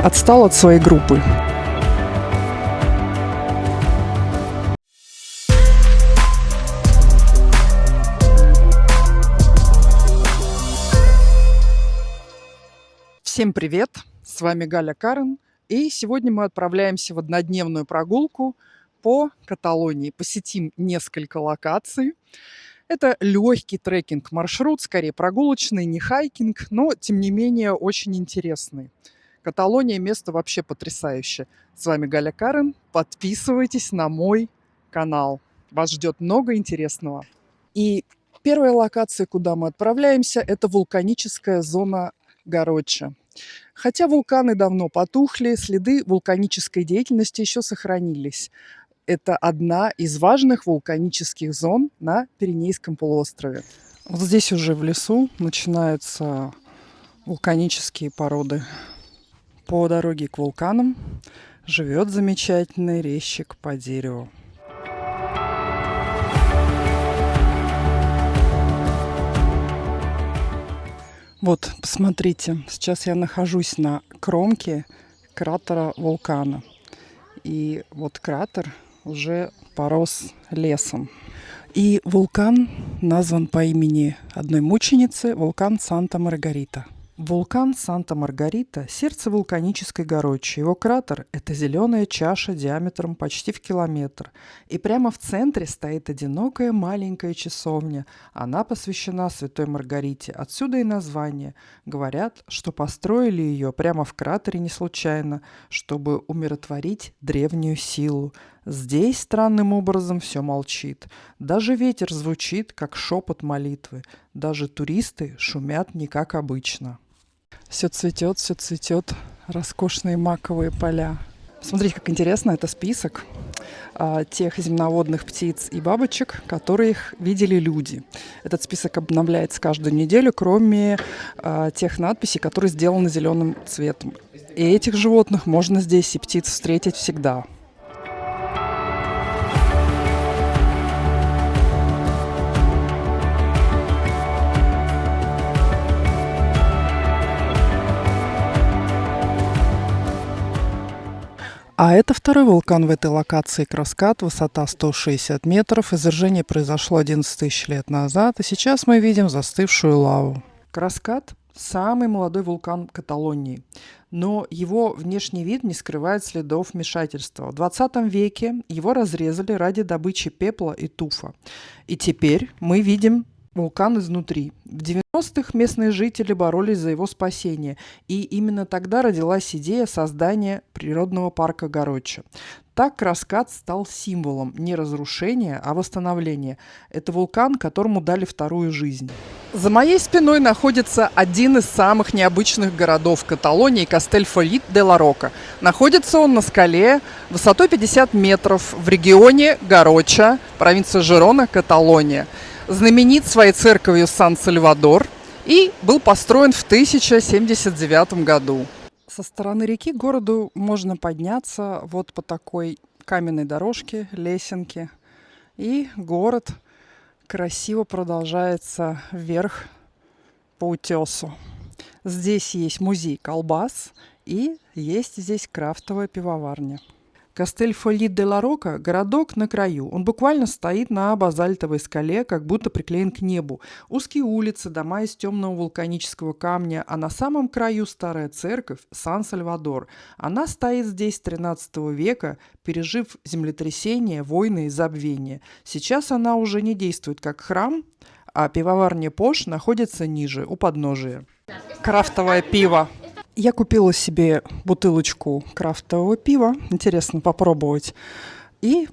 отстал от своей группы. Всем привет! С вами Галя Карен, и сегодня мы отправляемся в однодневную прогулку по Каталонии. Посетим несколько локаций. Это легкий трекинг-маршрут, скорее прогулочный, не хайкинг, но тем не менее очень интересный. Каталония — место вообще потрясающее. С вами Галя Карен. Подписывайтесь на мой канал. Вас ждет много интересного. И первая локация, куда мы отправляемся, это вулканическая зона Гароча. Хотя вулканы давно потухли, следы вулканической деятельности еще сохранились. Это одна из важных вулканических зон на Пиренейском полуострове. Вот здесь уже в лесу начинаются вулканические породы. По дороге к вулканам живет замечательный резчик по дереву. Вот, посмотрите, сейчас я нахожусь на кромке кратера вулкана. И вот кратер уже порос лесом. И вулкан назван по имени одной мученицы, вулкан Санта-Маргарита. Вулкан Санта-Маргарита – сердце вулканической Гарочи. Его кратер – это зеленая чаша диаметром почти в километр. И прямо в центре стоит одинокая маленькая часовня. Она посвящена Святой Маргарите. Отсюда и название. Говорят, что построили ее прямо в кратере не случайно, чтобы умиротворить древнюю силу. Здесь странным образом все молчит. Даже ветер звучит, как шепот молитвы. Даже туристы шумят не как обычно. Все цветет, роскошные маковые поля. Смотрите, как интересно, это список тех земноводных птиц и бабочек, которых видели люди. Этот список обновляется каждую неделю, кроме тех надписей, которые сделаны зеленым цветом. И этих животных можно здесь и птиц встретить всегда. А это второй вулкан в этой локации Краскат, высота 160 метров. Извержение произошло 11 тысяч лет назад, и сейчас мы видим застывшую лаву. Краскат – самый молодой вулкан Каталонии, но его внешний вид не скрывает следов вмешательства. В 20 веке его разрезали ради добычи пепла и туфа. И теперь мы видим вулкан изнутри. В 90-х местные жители боролись за его спасение, и именно тогда родилась идея создания природного парка Гароча. Так Краскат стал символом не разрушения, а восстановления. Это вулкан, которому дали вторую жизнь. За моей спиной находится один из самых необычных городов Каталонии – Кастельфолит-де-ла-Рока. Находится он на скале высотой 50 метров в регионе Гароча, провинция Жирона, Каталония. Знаменит своей церковью Сан-Сальвадор и был построен в 1079 году. Со стороны реки к городу можно подняться вот по такой каменной дорожке, лесенке. И город красиво продолжается вверх по утесу. Здесь есть музей колбас и есть здесь крафтовая пивоварня. Кастельфолит-де-ла-Рока – городок на краю. Он буквально стоит на базальтовой скале, как будто приклеен к небу. Узкие улицы, дома из темного вулканического камня, а на самом краю старая церковь Сан-Сальвадор. Она стоит здесь с 13 века, пережив землетрясение, войны и забвение. Сейчас она уже не действует как храм, а пивоварня Пош находится ниже, у подножия. Крафтовое пиво. Я купила себе бутылочку крафтового пива, интересно попробовать, и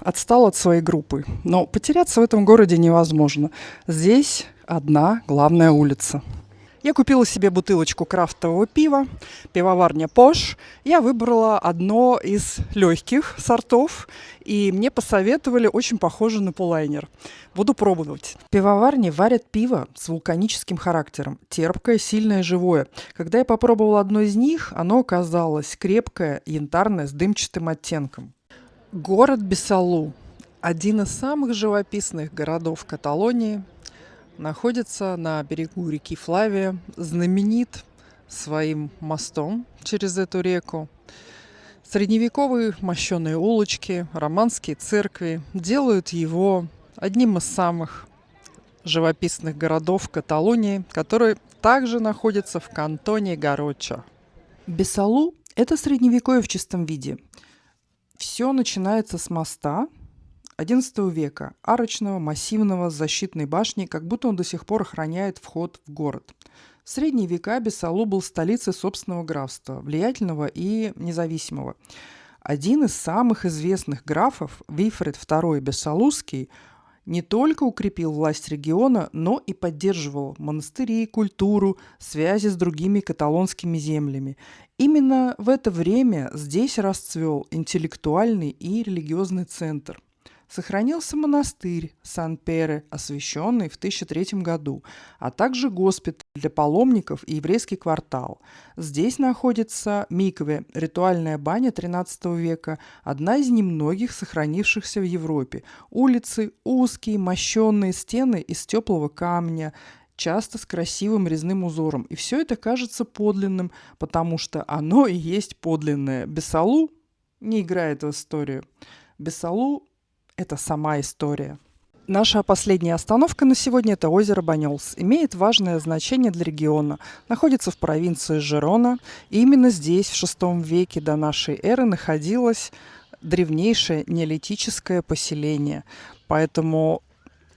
отстала от своей группы. Но потеряться в этом городе невозможно. Здесь одна главная улица. Я купила себе бутылочку крафтового пива, пивоварня Пош. Я выбрала одно из легких сортов, и мне посоветовали очень похоже на пулайнер. Буду пробовать. В пивоварне варят пиво с вулканическим характером. Терпкое, сильное, живое. Когда я попробовала одно из них, оно оказалось крепкое, янтарное, с дымчатым оттенком. Город Бесалу – один из самых живописных городов Каталонии. Находится на берегу реки Флавия, знаменит своим мостом через эту реку. Средневековые мощеные улочки, романские церкви делают его одним из самых живописных городов Каталонии, который также находится в кантоне Гароча. Бесалу– это средневековье в чистом виде. Все начинается с моста XI века, арочного, массивного, с защитной башней, как будто он до сих пор охраняет вход в город. В средние века Бесалу был столицей собственного графства, влиятельного и независимого. Один из самых известных графов, Вильфред II Бесалузский, не только укрепил власть региона, но и поддерживал монастыри, культуру, связи с другими каталонскими землями. Именно в это время здесь расцвел интеллектуальный и религиозный центр. Сохранился монастырь Сан-Пере, освященный в 1003 году, а также госпиталь для паломников и еврейский квартал. Здесь находится микве, ритуальная баня XIII века, одна из немногих сохранившихся в Европе. Улицы узкие, мощенные, стены из теплого камня, часто с красивым резным узором. И все это кажется подлинным, потому что оно и есть подлинное. Бесалу не играет в историю. Бесалу это сама история. Наша последняя остановка на сегодня – это озеро Баньолс. Имеет важное значение для региона. Находится в провинции Жерона. И именно здесь, в VI веке до нашей эры, находилось древнейшее неолитическое поселение. Поэтому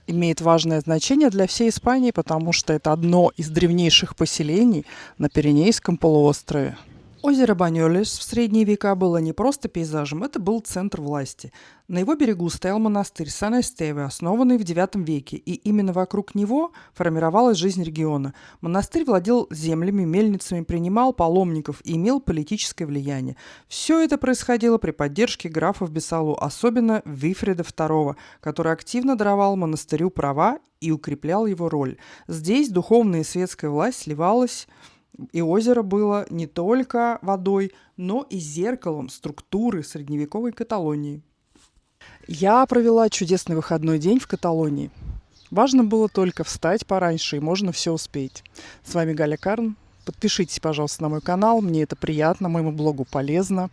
имеет важное значение для всей Испании, потому что это одно из древнейших поселений на Пиренейском полуострове. Озеро Баньолес в средние века было не просто пейзажем, это был центр власти. На его берегу стоял монастырь Сан-Эстеве, основанный в IX веке, и именно вокруг него формировалась жизнь региона. Монастырь владел землями, мельницами, принимал паломников и имел политическое влияние. Все это происходило при поддержке графов Бесалу, особенно Вильфреда II, который активно даровал монастырю права и укреплял его роль. Здесь духовная и светская власть сливалась. И озеро было не только водой, но и зеркалом структуры средневековой Каталонии. Я провела чудесный выходной день в Каталонии. Важно было только встать пораньше, и можно все успеть. С вами Галя Карн. Подпишитесь, пожалуйста, на мой канал. Мне это приятно, моему блогу полезно.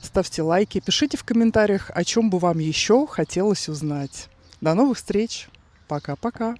Ставьте лайки, пишите в комментариях, о чем бы вам еще хотелось узнать. До новых встреч. Пока-пока.